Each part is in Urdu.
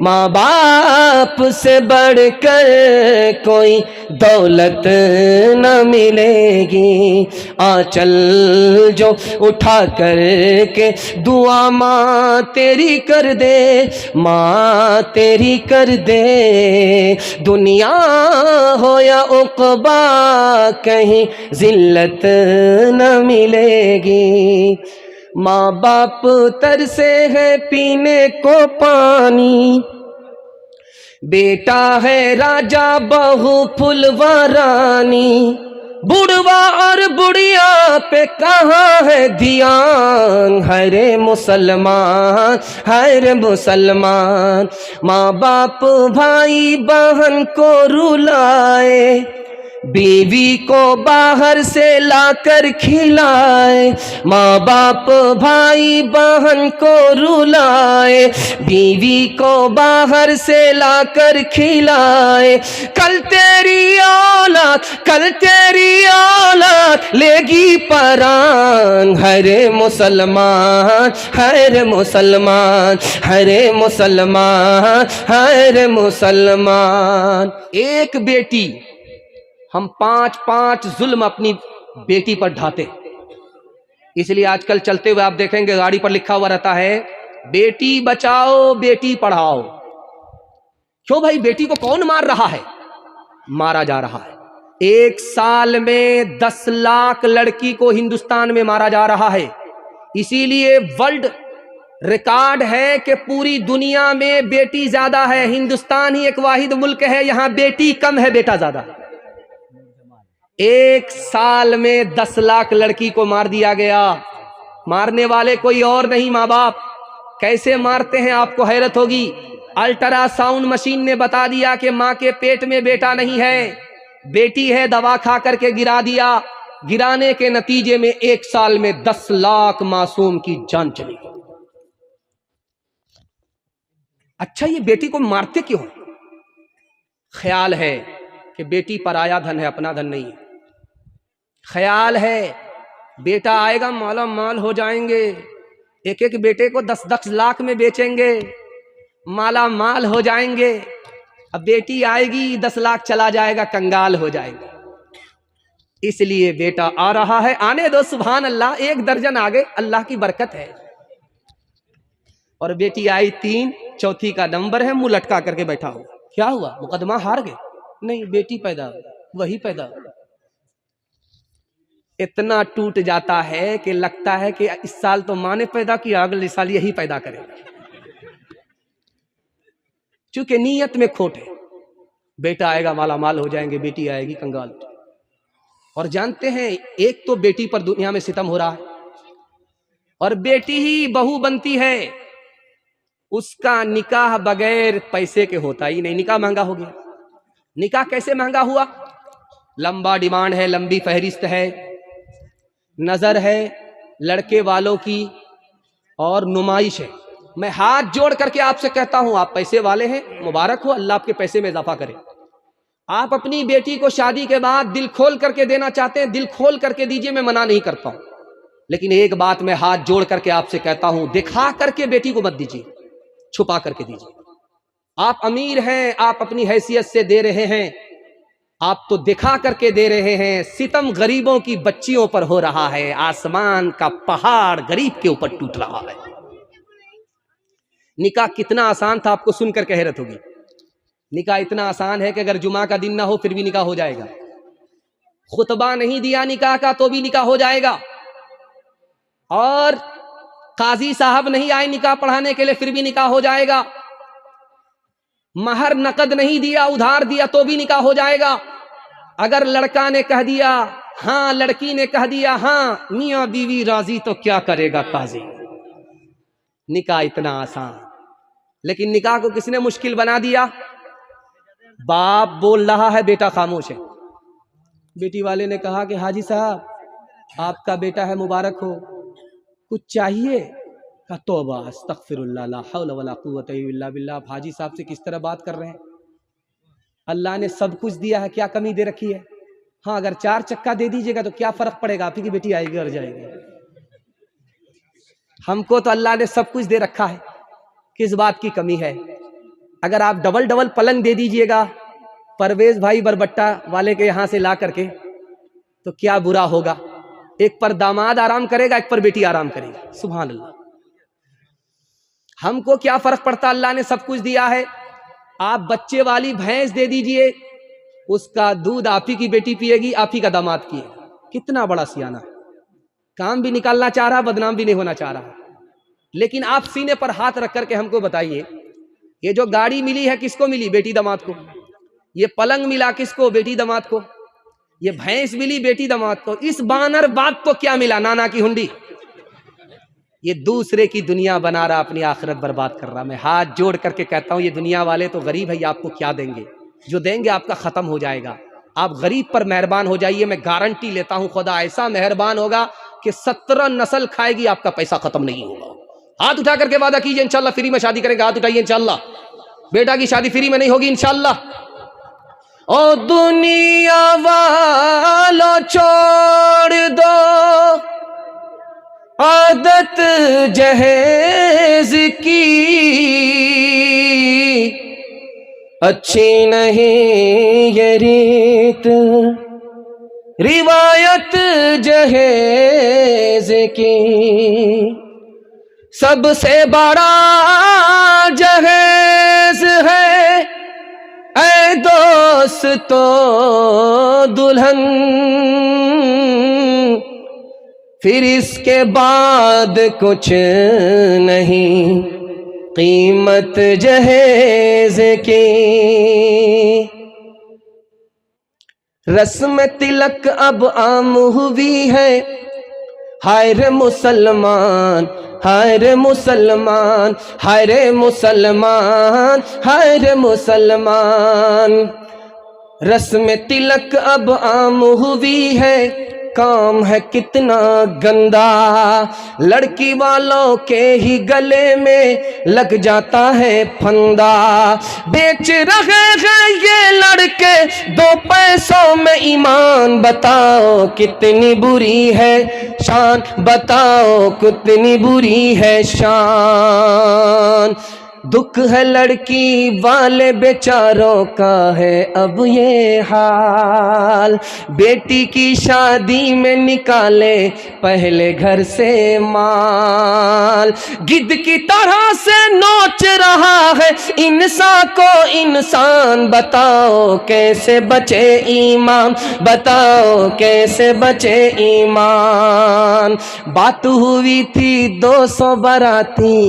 ماں باپ سے بڑھ کر کوئی دولت نہ ملے گی، آنچل جو اٹھا کر کے دعا ماں تیری کر دے، ماں تیری کر دے، دنیا ہو یا عقبا کہیں ذلت نہ ملے گی۔ ماں باپ ترسے ہے پینے کو پانی، بیٹا ہے راجا بہو پھلوا رانی، بڑھوا اور بڑھیا پہ کہاں ہے دھیان، ہر مسلمان ہر مسلمان، ماں باپ بھائی بہن کو رلائے، بیوی کو باہر سے لا کر کھلائے، ماں باپ بھائی بہن کو رلائے، بیوی کو باہر سے لا کر کھلائے، کل تیری اولاد لے گی پران، ہر مسلمان ہر مسلمان ہر مسلمان ہر مسلمان۔ ایک بیٹی، ہم 5 ظلم اپنی بیٹی پر ڈھاتے، اس لیے آج کل چلتے ہوئے آپ دیکھیں گے گاڑی پر لکھا ہوا رہتا ہے بیٹی بچاؤ بیٹی پڑھاؤ۔ کیوں بھائی؟ بیٹی کو کون مار رہا ہے؟ مارا جا رہا ہے۔ 1 سال میں 10 لاکھ لڑکی کو ہندوستان میں مارا جا رہا ہے، اسی لیے ورلڈ ریکارڈ ہے کہ پوری دنیا میں بیٹی زیادہ ہے، ہندوستان ہی ایک واحد ملک ہے یہاں بیٹی کم ہے بیٹا زیادہ ہے۔ 1 سال میں 10 لاکھ لڑکی کو مار دیا گیا، مارنے والے کوئی اور نہیں ماں باپ۔ کیسے مارتے ہیں آپ کو حیرت ہوگی، الٹرا ساؤنڈ مشین نے بتا دیا کہ ماں کے پیٹ میں بیٹا نہیں ہے بیٹی ہے، دوا کھا کر کے گرا دیا، گرانے کے نتیجے میں 1 سال میں 10 لاکھ معصوم کی جان چلی گئی۔ اچھا یہ بیٹی کو مارتے کیوں ہیں؟ خیال ہے کہ بیٹی پرایا دھن ہے، اپنا دھن نہیں ہے۔ خیال ہے بیٹا آئے گا مالا مال ہو جائیں گے، ایک ایک بیٹے کو 10 لاکھ میں بیچیں گے، مالا مال ہو جائیں گے۔ اب بیٹی آئے گی 10 لاکھ چلا جائے گا، کنگال ہو جائے گا۔ اس لیے بیٹا آ رہا ہے، آنے دو، سبحان اللہ، 1 درجن آگے، اللہ کی برکت ہے۔ اور بیٹی آئی 3، چوتھی کا نمبر ہے، منہ لٹکا کر کے بیٹھا ہوا۔ کیا ہوا؟ مقدمہ ہار گئے؟ نہیں، بیٹی پیدا وہی پیدا۔ اتنا ٹوٹ جاتا ہے کہ لگتا ہے کہ اس سال تو ماں نے پیدا کیا، اگلے سال یہی پیدا کرے گا، چونکہ نیت میں کھوٹ ہے۔ بیٹا آئے گا مالا مال ہو جائیں گے، بیٹی آئے گی کنگال۔ اور جانتے ہیں ایک تو بیٹی پر دنیا میں ستم ہو رہا ہے، اور بیٹی ہی بہو بنتی ہے، اس کا نکاح بغیر پیسے کے ہوتا ہی نہیں، نکاح مہنگا ہو گیا۔ نکاح کیسے مہنگا ہوا؟ لمبا ڈیمانڈ ہے، لمبی فہرست ہے، نظر ہے لڑکے والوں کی، اور نمائش ہے۔ میں ہاتھ جوڑ کر کے آپ سے کہتا ہوں، آپ پیسے والے ہیں، مبارک ہو، اللہ آپ کے پیسے میں اضافہ کرے۔ آپ اپنی بیٹی کو شادی کے بعد دل کھول کر کے دینا چاہتے ہیں، دل کھول کر کے دیجئے، میں منع نہیں کرتا ہوں، لیکن ایک بات میں ہاتھ جوڑ کر کے آپ سے کہتا ہوں، دکھا کر کے بیٹی کو مت دیجئے، چھپا کر کے دیجئے۔ آپ امیر ہیں، آپ اپنی حیثیت سے دے رہے ہیں، آپ تو دکھا کر کے دے رہے ہیں۔ ستم غریبوں کی بچیوں پر ہو رہا ہے، آسمان کا پہاڑ غریب کے اوپر ٹوٹ رہا ہے۔ نکاح کتنا آسان تھا، آپ کو سن کر کے حیرت ہوگی۔ نکاح اتنا آسان ہے کہ اگر جمعہ کا دن نہ ہو پھر بھی نکاح ہو جائے گا، خطبہ نہیں دیا نکاح کا تو بھی نکاح ہو جائے گا، اور قاضی صاحب نہیں آئے نکاح پڑھانے کے لیے پھر بھی نکاح ہو جائے گا، مہر نقد نہیں دیا ادھار دیا تو بھی نکاح ہو جائے گا۔ اگر لڑکا نے کہہ دیا ہاں، لڑکی نے کہہ دیا ہاں، میاں بیوی راضی تو کیا کرے گا قاضی۔ نکاح اتنا آسان، لیکن نکاح کو کس نے مشکل بنا دیا؟ باپ بول رہا ہے، بیٹا خاموش ہے۔ بیٹی والے نے کہا کہ حاجی صاحب آپ کا بیٹا ہے، مبارک ہو، کچھ چاہیے؟ کہا توبہ استغفر اللہ لا حول ولا قوت الا باللہ۔ آپ حاجی صاحب سے کس طرح بات کر رہے ہیں؟ اللہ نے سب کچھ دیا ہے، کیا کمی دے رکھی ہے؟ ہاں اگر 4 چکا دے دیجئے گا تو کیا فرق پڑے گا، آپ کی بیٹی آئے گی اور جائے گی۔ ہم کو تو اللہ نے سب کچھ دے رکھا ہے، کس بات کی کمی ہے؟ اگر آپ ڈبل ڈبل پلنگ دے دیجئے گا پرویز بھائی بربٹہ والے کے یہاں سے لا کر کے تو کیا برا ہوگا؟ ایک پر داماد آرام کرے گا، ایک پر بیٹی آرام کرے گی. سبحان اللہ. ہم کو کیا فرق پڑتا؟ اللہ نے سب کچھ دیا ہے. آپ بچے والی بھینس دے دیجئے، اس کا دودھ آپ ہی کی بیٹی پیے گی، آپ ہی کا داماد پیے گا. کتنا بڑا سیانہ ہے. کام بھی نکالنا چاہ رہا، بدنام بھی نہیں ہونا چاہ رہا. لیکن آپ سینے پر ہاتھ رکھ کر کے ہم کو بتائیے، یہ جو گاڑی ملی ہے کس کو ملی؟ بیٹی داماد کو. یہ پلنگ ملا کس کو؟ بیٹی داماد کو. یہ بھینس ملی بیٹی داماد کو. اس بانر باپ کو کیا ملا؟ نانا کی ہنڈی. یہ دوسرے کی دنیا بنا رہا، اپنی آخرت برباد کر رہا. میں ہاتھ جوڑ کر کے کہتا ہوں یہ دنیا والے تو غریب ہے، یہ آپ کو کیا دیں گے؟ جو دیں گے آپ کا ختم ہو جائے گا. آپ غریب پر مہربان ہو جائیے، میں گارنٹی لیتا ہوں خدا ایسا مہربان ہوگا کہ 17 نسل کھائے گی، آپ کا پیسہ ختم نہیں ہوگا. ہاتھ اٹھا کر کے وعدہ کیجئے انشاءاللہ فری میں شادی کریں گے. ہاتھ اٹھائیے انشاءاللہ. بیٹا کی شادی فری میں نہیں ہوگی انشاءاللہ. او دنیا والو چھوڑ دو عادت جہیز کی، اچھی نہیں یہ ریت روایت جہیز کی. سب سے بڑا جہیز ہے اے دوستو دلہن، پھر اس کے بعد کچھ نہیں قیمت جہیز کی. رسم تلک اب عام ہوئی ہے، ہائے رے مسلمان ہائے رے مسلمان ہائے رے مسلمان ہائے رے مسلمان. رسم تلک اب عام ہوئی ہے، کام ہے کتنا گندا، لڑکی والوں کے ہی گلے میں لگ جاتا ہے پھندا. بیچ رہے ہیں یہ لڑکے 2 پیسوں میں ایمان، بتاؤ کتنی بری ہے شان، بتاؤ کتنی بری ہے شان. دکھ ہے لڑکی والے بیچاروں کا ہے اب یہ حال، بیٹی کی شادی میں نکالے پہلے گھر سے مال. گدھ کی طرح سے نوچ رہا ہے انسان کو انسان، بتاؤ کیسے بچے ایمان، بتاؤ کیسے بچے ایمان. بات ہوئی تھی 200 باراتی،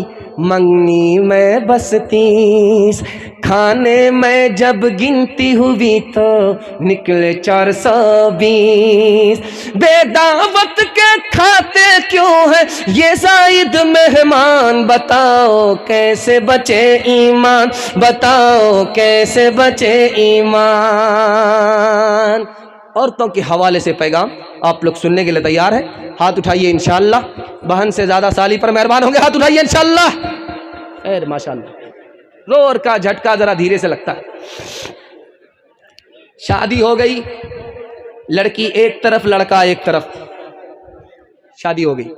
منگنی میں بس 30، کھانے میں جب گنتی ہوئی تو نکلے 420. بے دعوت کے کھاتے کیوں ہیں یہ زائد مہمان، بتاؤ کیسے بچے ایمان، بتاؤ کیسے بچے ایمان. عورتوں کے حوالے سے پیغام آپ لوگ سننے کے لیے تیار ہیں؟ ہاتھ اٹھائیے انشاءاللہ. بہن سے زیادہ سالی پر مہربان ہوں گے، ہاتھ اٹھائیے انشاءاللہ. خیر ماشاءاللہ. زور کا جھٹکا ذرا دھیرے سے لگتا ہے. شادی ہو گئی، لڑکی ایک طرف لڑکا ایک طرف، شادی ہو گئی.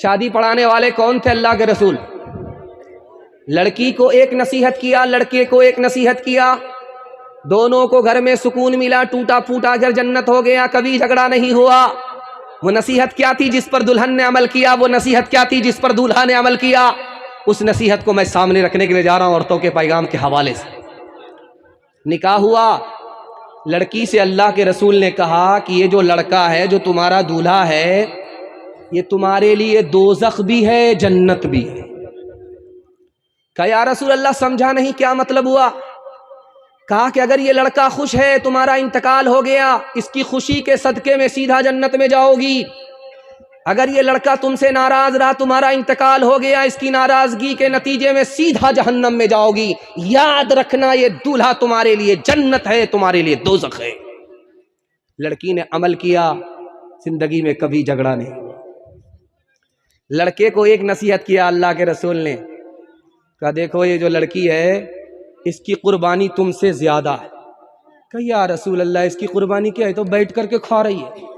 شادی پڑھانے والے کون تھے؟ اللہ کے رسول. لڑکی کو ایک نصیحت کیا، لڑکے کو ایک نصیحت کیا، دونوں کو گھر میں سکون ملا، ٹوٹا پھوٹا گھر جنت ہو گیا، کبھی جھگڑا نہیں ہوا. وہ نصیحت کیا تھی جس پر دلہن نے عمل کیا؟ وہ نصیحت کیا تھی جس پر دولہا نے عمل کیا؟ اس نصیحت کو میں سامنے رکھنے کے لیے جا رہا ہوں عورتوں کے پیغام کے حوالے سے. نکاح ہوا، لڑکی سے اللہ کے رسول نے کہا کہ یہ جو لڑکا ہے، جو تمہارا دولہا ہے، یہ تمہارے لیے دوزخ بھی ہے جنت بھی ہے. کہا یا رسول اللہ سمجھا نہیں، کیا مطلب ہوا؟ کہا کہ اگر یہ لڑکا خوش ہے، تمہارا انتقال ہو گیا، اس کی خوشی کے صدقے میں سیدھا جنت میں جاؤ گی. اگر یہ لڑکا تم سے ناراض رہا، تمہارا انتقال ہو گیا، اس کی ناراضگی کے نتیجے میں سیدھا جہنم میں جاؤ گی. یاد رکھنا یہ دولہا تمہارے لیے جنت ہے، تمہارے لیے دوزخ ہے. لڑکی نے عمل کیا، زندگی میں کبھی جھگڑا نہیں ہوا. لڑکے کو ایک نصیحت کیا اللہ کے رسول نے، کہا دیکھو یہ جو لڑکی ہے اس کی قربانی تم سے زیادہ ہے. کہ یا رسول اللہ اس کی قربانی کیا ہے؟ تو بیٹھ کر کے کھا رہی ہے،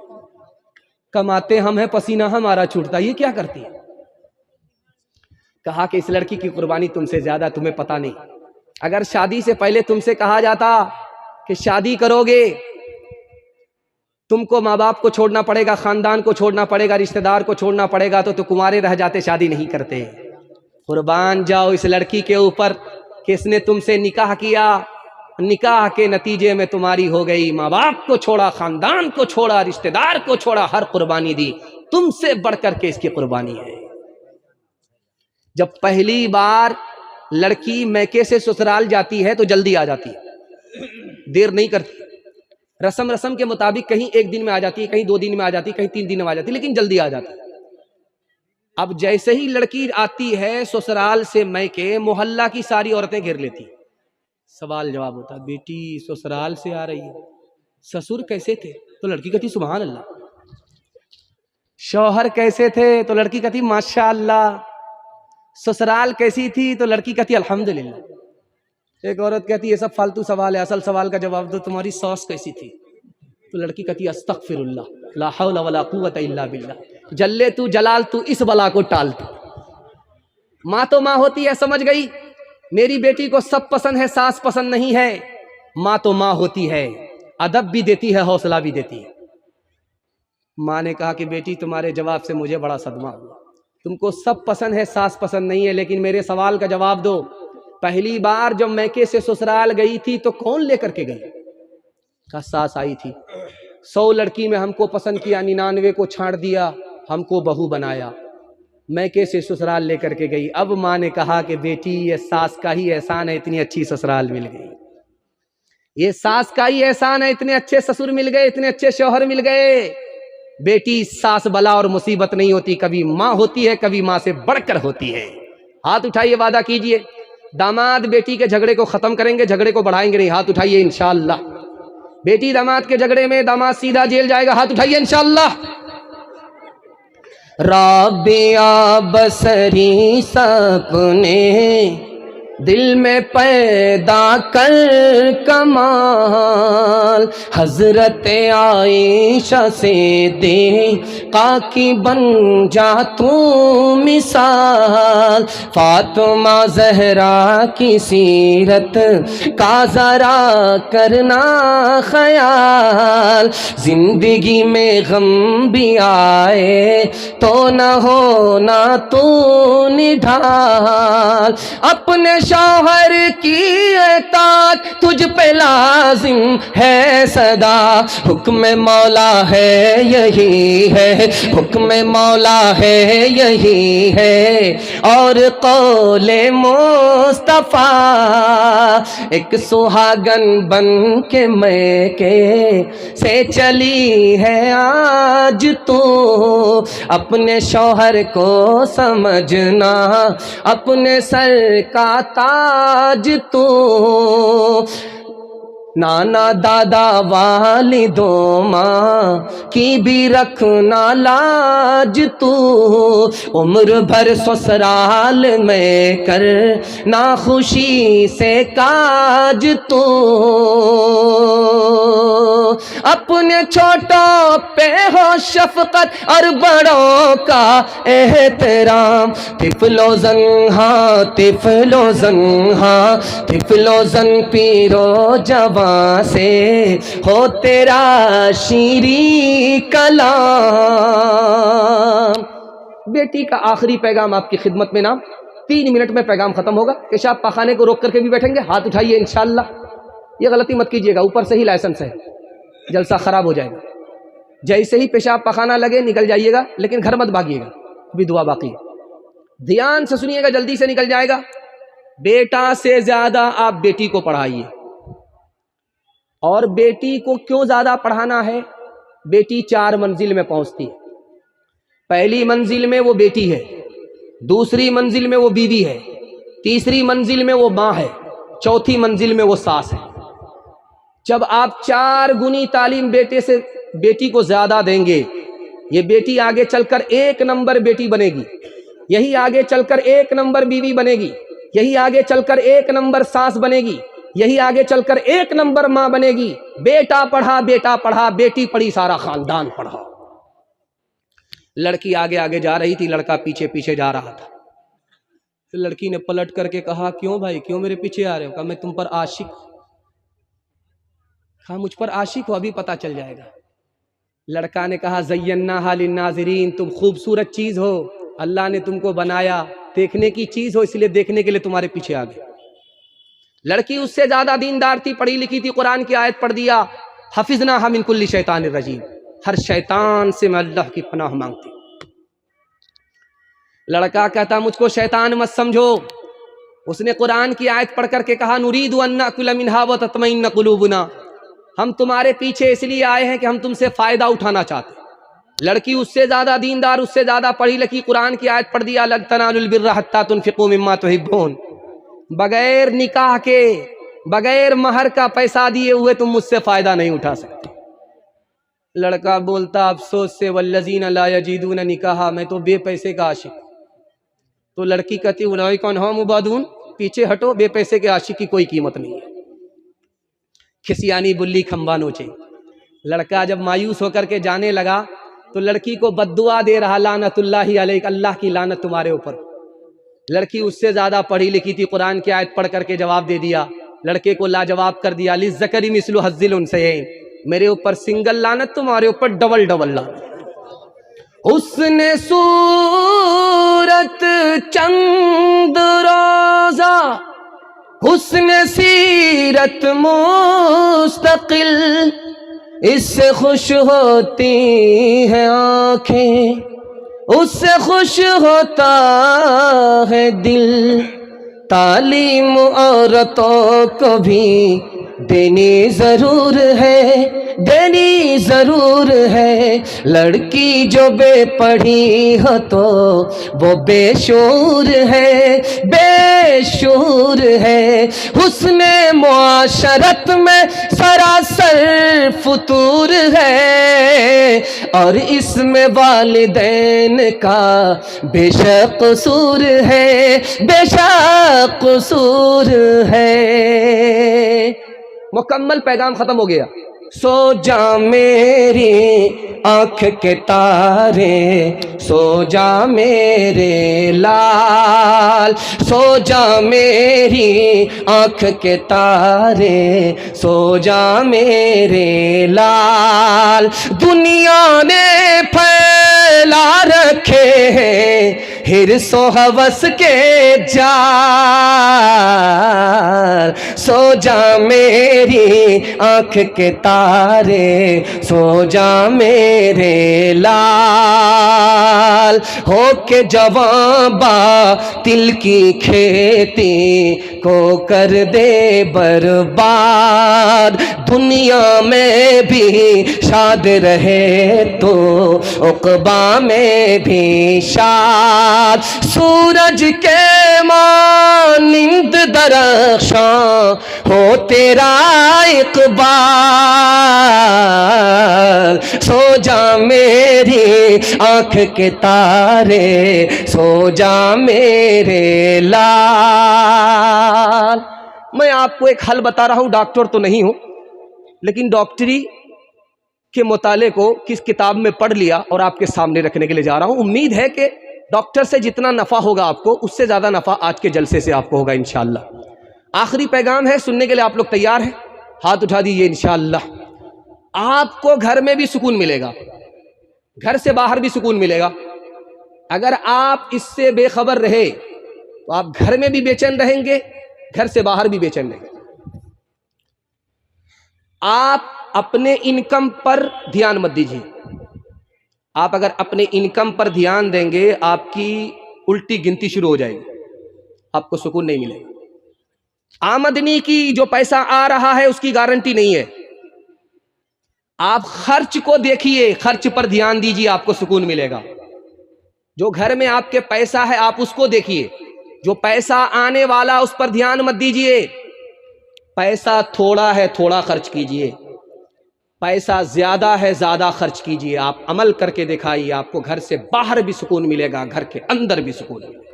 کماتے ہم ہیں، پسینہ ہمارا چھوٹتا، یہ کیا کرتی ہے؟ کہا کہ اس لڑکی کی قربانی تم سے زیادہ، تمہیں پتہ نہیں. اگر شادی سے پہلے تم سے کہا جاتا کہ شادی کرو گے تم کو ماں باپ کو چھوڑنا پڑے گا، خاندان کو چھوڑنا پڑے گا، رشتہ دار کو چھوڑنا پڑے گا، تو کنوارے رہ جاتے، شادی نہیں کرتے۔ قربان جاؤ اس لڑکی کے اوپر کہ اس نے تم سے نکاح کیا، نکاح کے نتیجے میں تمہاری ہو گئی، ماں باپ کو چھوڑا، خاندان کو چھوڑا، رشتہ دار کو چھوڑا، ہر قربانی دی، تم سے بڑھ کر کے اس کی قربانی ہے۔ جب پہلی بار لڑکی میکے سے سسرال جاتی ہے تو جلدی آ جاتی ہے، دیر نہیں کرتی، رسم کے مطابق کہیں ایک دن میں آ جاتی ہے، کہیں 2 دن میں آ جاتی ہے، کہیں 3 دن میں آ جاتی ہے، لیکن جلدی آ جاتی ہے۔ اب جیسے ہی لڑکی آتی ہے سسرال سے میکے، محلہ کی ساری عورتیں گھیر لیتی، سوال جواب ہوتا، بیٹی سسرال سے آ رہی ہے، سسر کیسے تھے؟ تو لڑکی کہتی سبحان اللہ۔ شوہر کیسے تھے؟ تو لڑکی کہتی ماشاء اللہ۔ سسرال کیسی تھی؟ تو لڑکی کہتی الحمدللہ۔ ایک عورت کہتی یہ سب فالتو سوال ہے، اصل سوال کا جواب دو، تمہاری ساس کیسی تھی؟ تو لڑکی کہتی استغفر اللہ، لا حول ولا قوت الا باللہ، جلے تو جلال تو اس بلا کو ٹال تو۔ ماں تو ماں ہوتی ہے، سمجھ گئی، میری بیٹی کو سب پسند ہے، ساس پسند نہیں ہے۔ ماں تو ماں ہوتی ہے، ادب بھی دیتی ہے، حوصلہ بھی دیتی ہے۔ ماں نے کہا کہ بیٹی تمہارے جواب سے مجھے بڑا صدمہ ہوا، تم کو سب پسند ہے، ساس پسند نہیں ہے، لیکن میرے سوال کا جواب دو، پہلی بار جب میکے سے سسرال گئی تھی تو کون لے کر کے گئی؟ کہا ساس آئی تھی، 100 لڑکی میں ہم کو پسند کیا، 99 کو چھاڑ دیا، ہم کو بہو بنایا، میکے سے سسرال لے کر کے گئی۔ اب ماں نے کہا کہ بیٹی یہ ساس کا ہی احسان ہے، اتنی اچھی سسرال مل گئی، یہ ساس کا ہی احسان ہے، اتنے اچھے سسر مل گئے، اتنے اچھے شوہر مل گئے۔ بیٹی ساس بلا اور مصیبت نہیں ہوتی، کبھی ماں ہوتی ہے، کبھی ماں سے بڑھ کر ہوتی ہے۔ ہاتھ اٹھائیے، وعدہ کیجئے داماد بیٹی کے جھگڑے کو ختم کریں گے، جھگڑے کو بڑھائیں گے نہیں، ہاتھ اٹھائیے انشاءاللہ۔ بیٹی داماد کے جھگڑے میں داماد سیدھا جیل جائے گا، ہاتھ اٹھائیے انشاءاللہ۔ رابعہ بصری سپنے دل میں پیدا کر کمال، حضرت عائشہ سے دیکھا کہ بن جا تو مثال، فاطمہ زہرا کی سیرت کا ذرا کرنا خیال، زندگی میں غم بھی آئے تو نہ ہونا تو نڈھال، اپنے شوہر کی اطاعت تجھ پہ لازم ہے صدا، حکم مولا ہے یہی ہے، حکم مولا ہے یہی ہے، اور قول مصطفیٰ، ایک سہاگن بن کے میکے سے چلی ہے آج تو، اپنے شوہر کو سمجھنا اپنے سر کا تاج تو، نانا دادا والدوں ماں کی بھی رکھنا لاج تو، عمر بھر سسرال میں کر نا خوشی سے کاج تو، اپنے چھوٹوں پہ ہو شفقت اور بڑوں کا احترام، طفلو زنہاں طفلو زنہاں طفلو زن پیرو جوان سے ہو تیرا شیریں کلام۔ بیٹی کا آخری پیغام آپ کی خدمت میں، نام 3 منٹ میں پیغام ختم ہوگا، پیشاب پاخانے کو روک کر کے بھی بیٹھیں گے، ہاتھ اٹھائیے انشاءاللہ۔ یہ غلطی مت کیجیے گا، اوپر سے ہی لائسنس ہے، جلسہ خراب ہو جائے گا۔ جیسے ہی پیشاب پاخانہ لگے نکل جائیے گا، لیکن گھر مت بھاگیے گا، بھی دعا باقی ہے، دھیان سے سنیے گا، جلدی سے نکل جائے گا۔ بیٹا سے زیادہ آپ بیٹی کو پڑھائیے، اور بیٹی کو کیوں زیادہ پڑھانا ہے؟ بیٹی 4 منزل میں پہنچتی ہے، پہلی منزل میں وہ بیٹی ہے، دوسری منزل میں وہ بیوی ہے، تیسری منزل میں وہ ماں ہے، چوتھی منزل میں وہ ساس ہے۔ جب آپ 4 گنی تعلیم بیٹی کو زیادہ دیں گے، یہ بیٹی آگے چل کر 1 نمبر بیٹی بنے گی، یہی آگے چل کر 1 نمبر بیوی بنے گی، یہی آگے چل کر 1 نمبر ساس بنے گی، یہی آگے چل کر 1 نمبر ماں بنے گی۔ بیٹا پڑھا، بیٹی پڑھی، سارا خاندان پڑھا۔ لڑکی آگے آگے جا رہی تھی، لڑکا پیچھے پیچھے جا رہا تھا۔ لڑکی نے پلٹ کر کے کہا کیوں بھائی کیوں میرے پیچھے آ رہے ہو؟ کہا میں تم پر عاشق ہوں۔ کہا مجھ پر عاشق ہو، ابھی پتہ چل جائے گا۔ لڑکا نے کہا زیناھا للناظرین، تم خوبصورت چیز ہو، اللہ نے تم کو بنایا دیکھنے کی چیز ہو، اس لیے دیکھنے کے لیے تمہارے پیچھے آ گئے۔ لڑکی اس سے زیادہ دیندار تھی، پڑھی لکھی تھی، قرآن کی آیت پڑھ دیا حفظناھا من کل شیطان الرجیم، ہر شیطان سے میں اللہ کی پناہ مانگتی۔ لڑکا کہتا مجھ کو شیطان مت سمجھو۔ اس نے قرآن کی آیت پڑھ کر کے کہا نرید ان ناکل منھا وتطمئن قلوبنا، ہم تمہارے پیچھے اس لیے آئے ہیں کہ ہم تم سے فائدہ اٹھانا چاہتے ہیں۔ لڑکی اس سے زیادہ دیندار، اس سے زیادہ پڑھی لکھی، قرآن کی آیت پڑھ دیا لن تنالوا البر حتی تنفقوا مما تحبون، بغیر نکاح کے، بغیر مہر کا پیسہ دیے ہوئے تم مجھ سے فائدہ نہیں اٹھا سکتے۔ لڑکا بولتا افسوس سے والذین لا یجدون نکاحا، میں تو بے پیسے کا عاشق۔ تو لڑکی کہتی اولئک عنہم مبعدون، پیچھے ہٹو، بے پیسے کے عاشق کی کوئی قیمت نہیں ہے۔ کھسیانی بلی کھمبا نوچے۔ لڑکا جب مایوس ہو کر کے جانے لگا تو لڑکی کو بددعا دے رہا لعنت اللہ علیک، اللہ کی لعنت تمہارے اوپر۔ لڑکی اس سے زیادہ پڑھی لکھی تھی، قرآن کی آیت پڑھ کر کے جواب دے دیا، لڑکے کو لاجواب کر دیا للذکر مثل حظ الانثیین، میرے اوپر سنگل لعنت، تمہارے اوپر ڈبل ڈبل لعنت۔ حسن صورت چند روزہ، حسن سیرت مستقل، اس سے خوش ہوتی ہیں آنکھیں، اس سے خوش ہوتا ہے دل۔ تعلیم عورتوں کو بھی دینی ضرور ہے، دینی ضرور ہے، لڑکی جو بے پڑھی ہو تو وہ بے شعور ہے، بے شعور ہے۔ حسن معاشرت میں سراسر فتور ہے، اور اس میں والدین کا بے شک قصور ہے، بے شک قصور ہے۔ مکمل پیغام ختم ہو گیا۔ سو جا میری آنکھ کے تارے، سو جا میرے لال، سو جا میری آنکھ کے تارے، سو جا میرے لال۔ دنیا نے پھیلا رکھے ہیں حرص و ہوس کے جال، سو جا میری آنکھ کے تارے، سو جا میرے لال۔ ہو کے جوان باطل کی کھیتی کو کر دے برباد، دنیا میں بھی شاد رہے تو عقبیٰ میں بھی شاد۔ سورج کے مانند درخشاں ہو تیرا اقبال، سو جا میری آنکھ کے تارے، سو جا میرے لال۔ میں آپ کو ایک حل بتا رہا ہوں، ڈاکٹر تو نہیں ہوں، لیکن ڈاکٹری کے مطالعے کو کس کتاب میں پڑھ لیا اور آپ کے سامنے رکھنے کے لیے جا رہا ہوں۔ امید ہے کہ ڈاکٹر سے جتنا نفع ہوگا آپ کو، اس سے زیادہ نفع آج کے جلسے سے آپ کو ہوگا انشاءاللہ۔ آخری پیغام ہے، سننے کے لیے آپ لوگ تیار ہیں؟ ہاتھ اٹھا دیجیے۔ انشاءاللہ آپ کو گھر میں بھی سکون ملے گا، گھر سے باہر بھی سکون ملے گا۔ اگر آپ اس سے بے خبر رہے تو آپ گھر میں بھی بے چین رہیں گے، گھر سے باہر بھی بے چین رہیں گے۔ آپ اپنے انکم پر دھیان مت دیجیے۔ آپ اگر اپنے انکم پر دھیان دیں گے، آپ کی الٹی گنتی شروع ہو جائے گی، آپ کو سکون نہیں ملے گا۔ آمدنی کی جو پیسہ آ رہا ہے اس کی گارنٹی نہیں ہے۔ آپ خرچ کو دیکھیے، خرچ پر دھیان دیجیے، آپ کو سکون ملے گا۔ جو گھر میں آپ کے پیسہ ہے آپ اس کو دیکھیے، جو پیسہ آنے والا اس پر دھیان مت دیجیے۔ پیسہ تھوڑا ہے تھوڑا خرچ کیجیے، پیسہ زیادہ ہے زیادہ خرچ کیجیے۔ آپ عمل کر کے دکھائیے، آپ کو گھر سے باہر بھی سکون ملے گا، گھر کے اندر بھی سکون ملے گا۔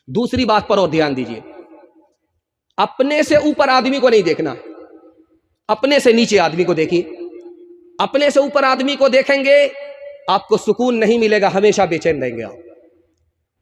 دوسری بات پر اور دھیان دیجیے، اپنے سے اوپر آدمی کو نہیں دیکھنا، اپنے سے نیچے آدمی کو دیکھیے۔ اپنے سے اوپر آدمی کو دیکھیں گے آپ کو سکون نہیں ملے گا، ہمیشہ بے چین رہیں گے آپ۔